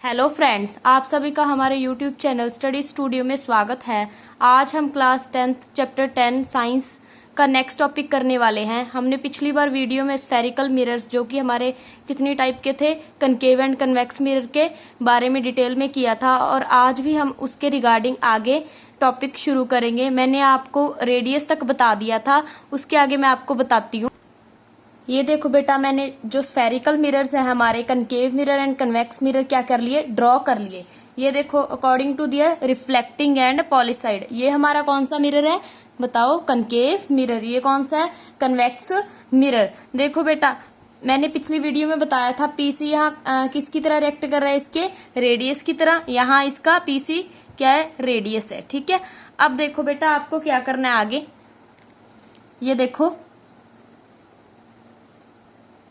Hello friends, आप सभी का हमारे यूट्यूब चैनल स्टडी स्टूडियो में स्वागत है। आज हम क्लास 10th चैप्टर 10 साइंस का नेक्स्ट टॉपिक करने वाले हैं। हमने पिछली बार वीडियो में स्फेरिकल मिरर्स जो कि हमारे कितनी टाइप के थे, कनकेव एंड कन्वेक्स मिरर के बारे में डिटेल में किया था और आज भी हम उसके रिगार्डिंग आगे टॉपिक शुरू करेंगे। मैंने आपको रेडियस तक बता दिया था, उसके आगे मैं आपको बताती हूँ। ये देखो बेटा, मैंने जो स्फेरिकल मिरर्स हैं हमारे concave mirror and convex mirror क्या कर लिए, ड्रॉ कर लिए। ये देखो according to their reflecting and polished side, ये हमारा कौन सा मिरर है बताओ, कनकेव मिरर। ये कौन सा है, कन्वेक्स मिरर। देखो बेटा, मैंने पिछली वीडियो में बताया था पीसी यहाँ किसकी तरह रिएक्ट कर रहा है, इसके रेडियस की तरह। यहाँ इसका पीसी क्या है, रेडियस है। ठीक है, अब देखो बेटा आपको क्या करना है आगे। ये देखो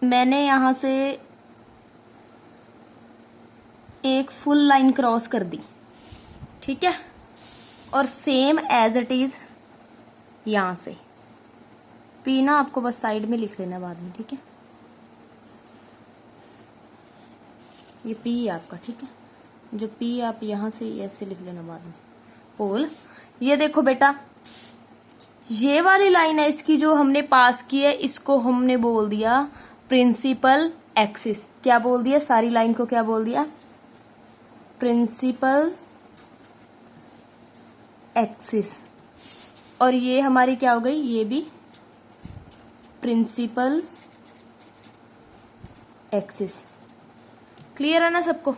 मैंने यहां से एक फुल लाइन क्रॉस कर दी, ठीक है, और सेम एज इट इज यहां से पी ना आपको बस साइड में लिख लेना बाद में, ठीक है। ये पी है आपका, ठीक है, जो पी आप यहां से ऐसे लिख लेना बाद में, पोल। ये देखो बेटा, ये वाली लाइन है इसकी जो हमने पास की है, इसको हमने बोल दिया प्रिंसिपल एक्सिस। क्या बोल दिया, सारी लाइन को क्या बोल दिया, प्रिंसिपल एक्सिस। और ये हमारी क्या हो गई, ये भी प्रिंसिपल एक्सिस। क्लियर है ना सबको,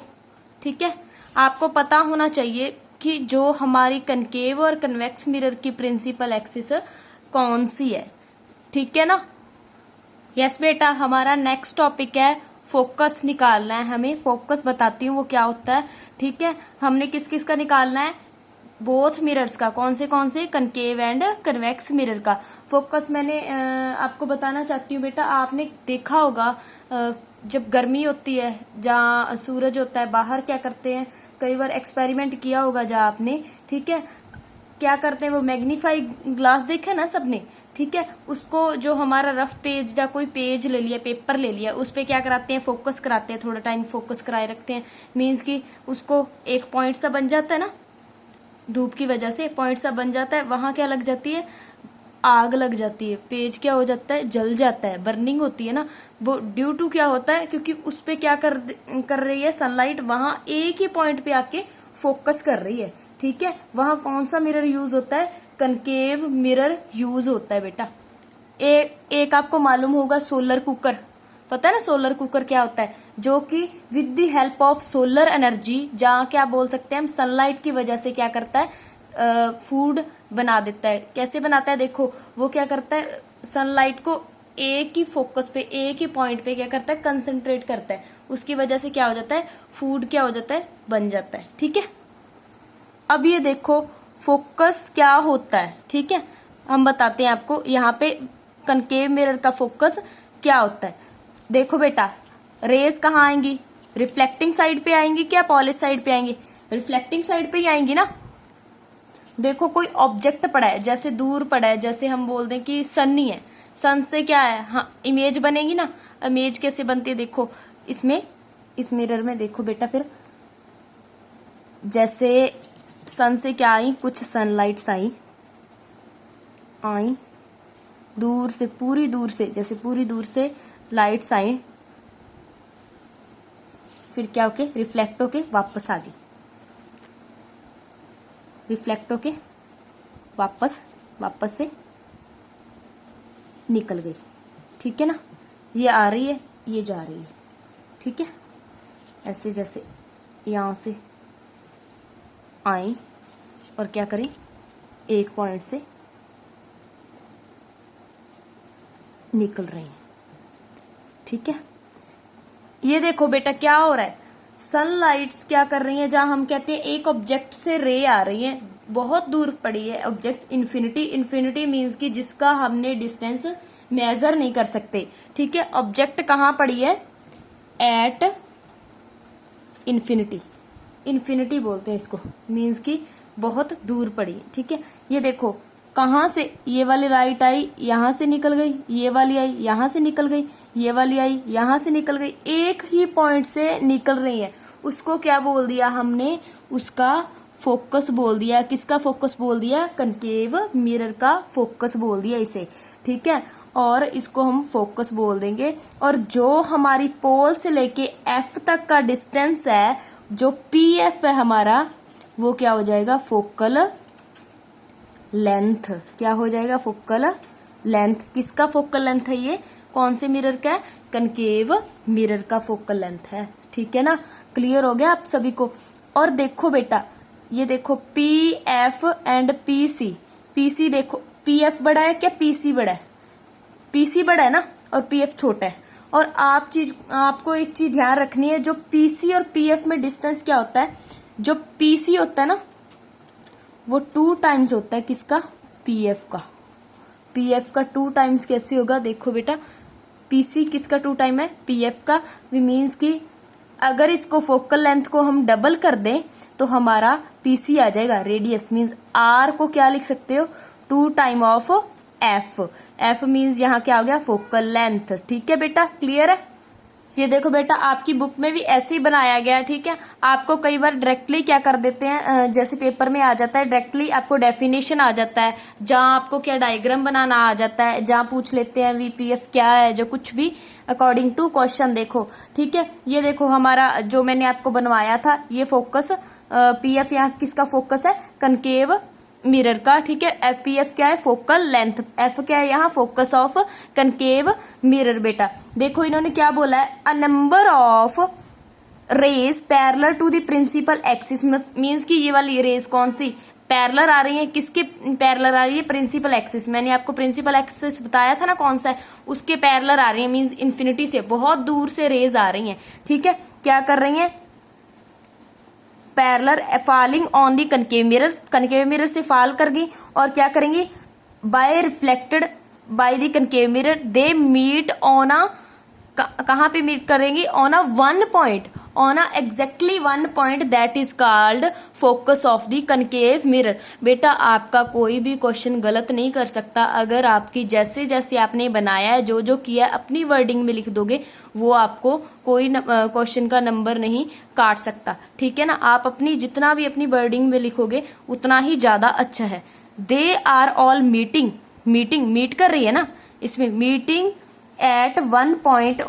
ठीक है। आपको पता होना चाहिए कि जो हमारी कनकेव और कन्वेक्स मिरर की प्रिंसिपल एक्सिस कौन सी है, ठीक है ना। यस बेटा, हमारा नेक्स्ट टॉपिक है फोकस निकालना है हमें। फोकस बताती हूँ वो क्या होता है, ठीक है। हमने किस किस का निकालना है, बोथ मिरर्स का। कौन से, कनकेव एंड कन्वेक्स मिरर का फोकस। मैंने आपको बताना चाहती हूँ बेटा, आपने देखा होगा जब गर्मी होती है, जहाँ सूरज होता है बाहर, क्या करते हैं, कई बार एक्सपेरिमेंट किया होगा जहाँ आपने, ठीक है। क्या करते हैं, वो मैग्नीफाई ग्लास देखा ना सबने, ठीक है। उसको जो हमारा रफ पेज या कोई पेज ले लिया, पेपर ले लिया, उस पे क्या कराते हैं, फोकस कराते हैं, थोड़ा टाइम फोकस कराए रखते हैं। मीन्स कि उसको एक पॉइंट सा बन जाता है ना, धूप की वजह से पॉइंट सा बन जाता है, वहां क्या लग जाती है, आग लग जाती है, पेज क्या हो जाता है, जल जाता है, बर्निंग होती है ना। वो ड्यू टू क्या होता है, क्योंकि उस पे क्या कर रही है सनलाइट, वहां एक ही पॉइंट पे आके फोकस कर रही है, ठीक है। वहां कौन सा मिरर यूज होता है, कनकेव मिरर यूज होता है बेटा। एक आपको मालूम होगा सोलर कुकर, पता है ना सोलर कुकर क्या होता है, जो कि with the help of solar energy, जहाँ क्या बोल सकते हैं हम, सनलाइट की वजह से क्या करता है, फूड बना देता है। कैसे बनाता है, देखो वो क्या करता है, सनलाइट को एक ही फोकस पे, एक ही पॉइंट पे क्या करता है, कंसंट्रेट करता है। उसकी वजह से क्या हो जाता है, फूड क्या हो जाता है, बन जाता है, ठीक है। अब ये देखो फोकस क्या होता है, ठीक है, हम बताते हैं आपको। यहाँ पे कनकेव मिरर का फोकस क्या होता है। देखो बेटा, रेज कहाँ आएंगी, रिफ्लेक्टिंग साइड पे आएंगी क्या पॉलिश साइड पे आएंगी, रिफ्लेक्टिंग साइड पे ही आएंगी ना। देखो कोई ऑब्जेक्ट पड़ा है, जैसे दूर पड़ा है, जैसे हम बोल दें कि सन ही है, सन से क्या है, हाँ इमेज बनेगी ना। इमेज कैसे बनती है, देखो इसमें, इस मिरर में देखो बेटा, फिर जैसे सन से क्या आई, कुछ सनलाइट्स आई दूर से, पूरी दूर से, जैसे पूरी दूर से लाइट्स आई, फिर क्या होके, रिफ्लेक्ट होके वापस आ गई, रिफ्लेक्ट होके वापस से निकल गई, ठीक है ना। ये आ रही है, ये जा रही है, ठीक है। ऐसे जैसे यहां से आई और क्या करें, एक पॉइंट से निकल रही हैं, ठीक है। ये देखो बेटा क्या हो रहा है, सनलाइट्स क्या कर रही हैं, जहां हम कहते हैं एक ऑब्जेक्ट से रे आ रही है, बहुत दूर पड़ी है ऑब्जेक्ट, इन्फिनिटी मीन्स कि जिसका हमने डिस्टेंस मेजर नहीं कर सकते, ठीक है। ऑब्जेक्ट कहाँ पड़ी है, एट इन्फिनिटी बोलते हैं इसको, मीन्स कि बहुत दूर पड़ी है, ठीक है। ये देखो कहाँ से, ये वाली लाइट आई यहां से निकल गई, ये वाली आई यहां से निकल गई, ये वाली आई यहां से निकल गई, एक ही पॉइंट से निकल रही है। उसको क्या बोल दिया हमने, उसका फोकस बोल दिया। किसका फोकस बोल दिया, कनकेव मिरर का फोकस बोल दिया इसे, ठीक है। और इसको हम फोकस बोल देंगे। और जो हमारी पोल से लेके एफ तक का डिस्टेंस है, जो पी एफ है हमारा, वो क्या हो जाएगा, फोकल लेंथ। क्या हो जाएगा, फोकल लेंथ। किसका फोकल लेंथ है ये, कौन से मिरर का है, कनकेव मिरर का फोकल लेंथ है, ठीक है ना। क्लियर हो गया आप सभी को। और देखो बेटा, ये देखो P F and P C. P C देखो, पी एफ बड़ा है क्या, पी सी बड़ा है, पी सी बड़ा है ना, और पी एफ छोटा है। और आपको एक चीज ध्यान रखनी है, जो पी सी और पी एफ में डिस्टेंस क्या होता है, जो पी सी होता है ना, वो 2 टाइम्स होता है किसका, पी एफ का। पी एफ का 2 टाइम्स कैसे होगा, देखो बेटा, पी सी किसका 2 टाइम है, पी एफ का। वी मीन्स कि अगर इसको फोकल लेंथ को हम डबल कर दें तो हमारा पीसी आ जाएगा, रेडियस मीन्स आर को क्या लिख सकते हो, 2 time of F. F means यहाँ क्या हो गया, फोकल लेंथ, ठीक है बेटा, क्लियर है। ये देखो बेटा, आपकी बुक में भी ऐसे ही बनाया गया है, ठीक है। आपको कई बार डायरेक्टली क्या कर देते हैं, जैसे पेपर में आ जाता है डायरेक्टली आपको डेफिनेशन आ जाता है, जहां आपको क्या डायग्राम बनाना आ जाता है, जहां पूछ लेते हैं वीपीएफ क्या है, जो कुछ भी अकॉर्डिंग टू क्वेश्चन। देखो ठीक है, ये देखो हमारा जो मैंने आपको बनवाया था, ये फोकस पीएफ यहाँ किसका फोकस है, कनकेव मिरर का, ठीक है। एफ पी एफ क्या है, फोकल लेंथ। एफ क्या है यहाँ, फोकस ऑफ कनकेव मिरर। बेटा देखो इन्होंने क्या बोला है, a number of rays parallel to the principal axis. Means कि ये वाली रेज कौन सी पैरेलल आ रही है, किसके पैरेलल आ रही है, प्रिंसिपल एक्सिस। मैंने आपको प्रिंसिपल एक्सिस बताया था ना कौन सा है, उसके पैरेलल आ रही है। मींस इन्फिनिटी से बहुत दूर से रेज आ रही है, ठीक है। क्या कर रही है, parallel falling on the concave mirror, concave mirror से फॉल कर गई और क्या करेंगी, by reflected by the concave mirror they meet on a, कहां पे मीट करेंगी, on a 1 point, on a exactly 1 point that is called focus of the concave mirror. बेटा आपका कोई भी क्वेश्चन गलत नहीं कर सकता अगर आपकी जैसे जैसे आपने बनाया है, जो जो किया अपनी वर्डिंग में लिख दोगे, वो आपको कोई क्वेश्चन का नंबर नहीं काट सकता, ठीक है ना। आप अपनी जितना भी अपनी वर्डिंग में लिखोगे उतना ही ज्यादा अच्छा है। They are all meeting, meeting meet कर रही है ना इसमें, meeting at 1 point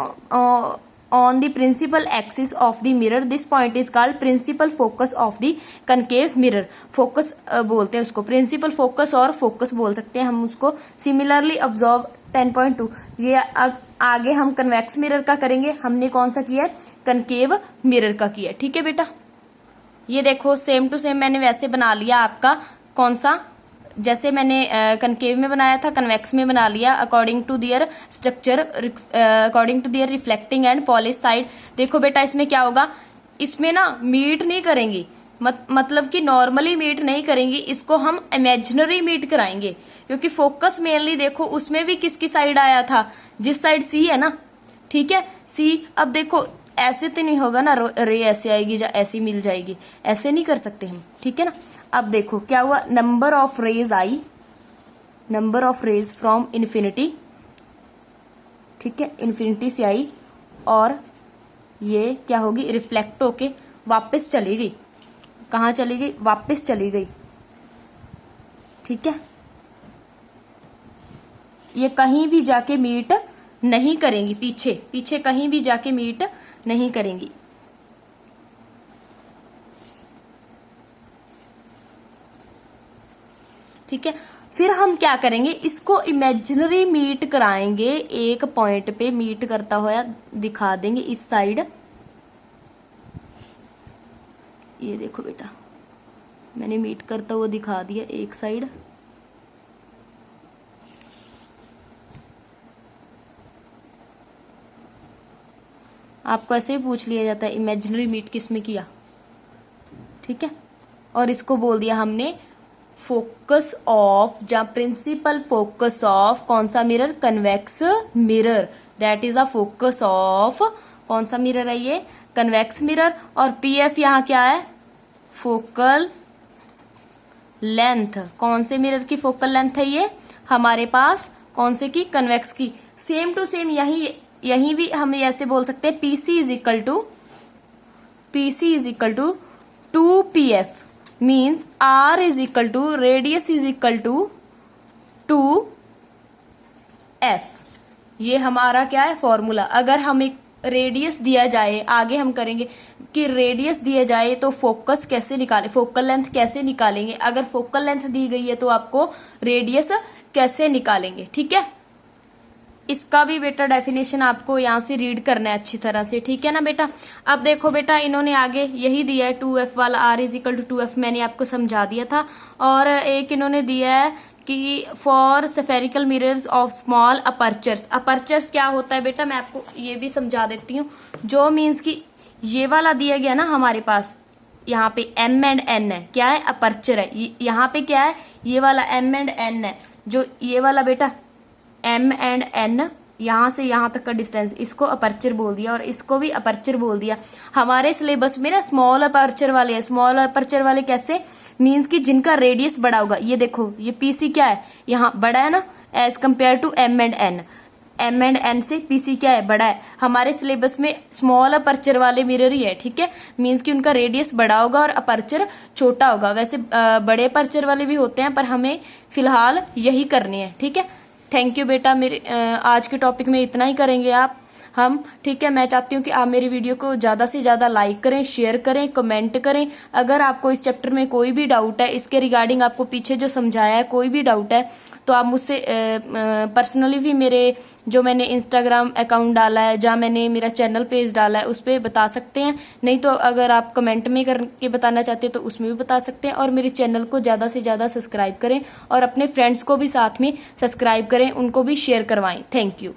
on the principal axis of the mirror. This point is called principal focus of the concave mirror. Focus बोलते हैं उसको, principal focus और focus बोल सकते हैं हम उसको। Similarly observe 10.2, ये आगे हम convex mirror का करेंगे। हमने कौन सा किया है, concave mirror का किया, ठीक है बेटा। ये देखो सेम टू सेम मैंने वैसे बना लिया आपका, कौन सा, जैसे मैंने कनकेव में बनाया था कन्वेक्स में बना लिया, according to their structure, according to their reflecting and polish side. देखो बेटा इसमें क्या होगा, इसमें ना मीट नहीं करेंगी, मतलब कि नॉर्मली मीट नहीं करेंगी, इसको हम इमेजिनरी मीट कराएंगे, क्योंकि फोकस मेनली देखो उसमें भी किसकी साइड आया था, जिस साइड सी है ना, ठीक है, सी। अब देखो ऐसे तो नहीं होगा ना, रे ऐसे आएगी या ऐसी मिल जाएगी, ऐसे नहीं कर सकते हम, ठीक है ना। अब देखो क्या हुआ, number of rays I, number of rays from infinity, ठीक है, इन्फिनिटी से आई, और ये क्या होगी, रिफ्लेक्ट होके वापस चली गई, कहाँ चली गई, वापस चली गई, ठीक है। ये कहीं भी जाके मीट नहीं करेंगी, पीछे पीछे कहीं भी जाके मीट नहीं करेंगी, ठीक है। फिर हम क्या करेंगे, इसको इमेजिनरी मीट कराएंगे, एक पॉइंट पे मीट करता हुआ दिखा देंगे इस साइड। ये देखो बेटा मैंने मीट करता हुआ दिखा दिया एक साइड, आपको ऐसे ही पूछ लिया जाता है इमेजिनरी मीट किस में किया, ठीक है। और इसको बोल दिया हमने फोकस ऑफ, जहां प्रिंसिपल फोकस ऑफ कौन सा mirror, convex mirror, that is a focus of कौन सा मिरर है ये, कन्वेक्स मिरर। और पीएफ यहाँ क्या है, फोकल लेंथ, कौन से मिरर की फोकल लेंथ है ये हमारे पास, कौन से की, कन्वेक्स की। सेम टू सेम यही भी हम ऐसे बोल सकते हैं, PC is equal to PC is equal to 2PF means R is equal to radius is equal to 2F। ये हमारा क्या है फॉर्मूला। अगर हम एक रेडियस दिया जाए, आगे हम करेंगे कि रेडियस दिया जाए तो फोकस कैसे निकाले, फोकल लेंथ कैसे निकालेंगे, अगर फोकल लेंथ दी गई है तो आपको रेडियस कैसे निकालेंगे। ठीक है, इसका भी बेटा डेफिनेशन आपको यहाँ से रीड करना है अच्छी तरह से। ठीक है ना बेटा। अब देखो बेटा, इन्होंने आगे यही दिया है 2F वाला, R is equal to 2F, मैंने आपको समझा दिया था। और एक इन्होंने दिया है कि for spherical mirrors of small apertures. Apertures क्या होता है बेटा, मैं आपको ये भी समझा देती हूँ। जो मीन्स कि ये वाला दिया गया ना हमारे पास, यहाँ पे M एंड N है, क्या है अपर्चर है। यहाँ पे क्या है, ये वाला M एंड N है। जो ये वाला बेटा M एंड N, यहाँ से यहाँ तक का डिस्टेंस, इसको अपर्चर बोल दिया और इसको भी अपर्चर बोल दिया। हमारे सिलेबस में ना स्मॉल अपर्चर वाले हैं। स्मॉल अपर्चर वाले कैसे, मीन्स कि जिनका रेडियस बड़ा होगा। ये देखो, ये PC क्या है, यहाँ बड़ा है ना as compare to M and N। M and N से PC क्या है, बड़ा है। हमारे सिलेबस में स्मॉल अपर्चर वाले मिरर ही है। ठीक है, मीन्स कि उनका रेडियस बड़ा होगा और अपर्चर छोटा होगा। वैसे बड़े अपर्चर वाले भी होते हैं, पर हमें फिलहाल यही करने हैं। ठीक है, थैंक यू बेटा। मेरे आज के टॉपिक में इतना ही करेंगे हम। ठीक है, मैं चाहती हूँ कि आप मेरी वीडियो को ज़्यादा से ज़्यादा लाइक करें, शेयर करें, कमेंट करें। अगर आपको इस चैप्टर में कोई भी डाउट है, इसके रिगार्डिंग आपको पीछे जो समझाया है कोई भी डाउट है, तो आप मुझसे पर्सनली भी मेरे जो मैंने इंस्टाग्राम अकाउंट डाला है, जहाँ मैंने मेरा चैनल पेज डाला है, उस पर बता सकते हैं। नहीं तो अगर आप कमेंट में करके बताना चाहते हैं तो उसमें भी बता सकते हैं। और मेरे चैनल को ज़्यादा से ज़्यादा सब्सक्राइब करें और अपने फ्रेंड्स को भी साथ में सब्सक्राइब करें, उनको भी शेयर करवाएं। Thank you.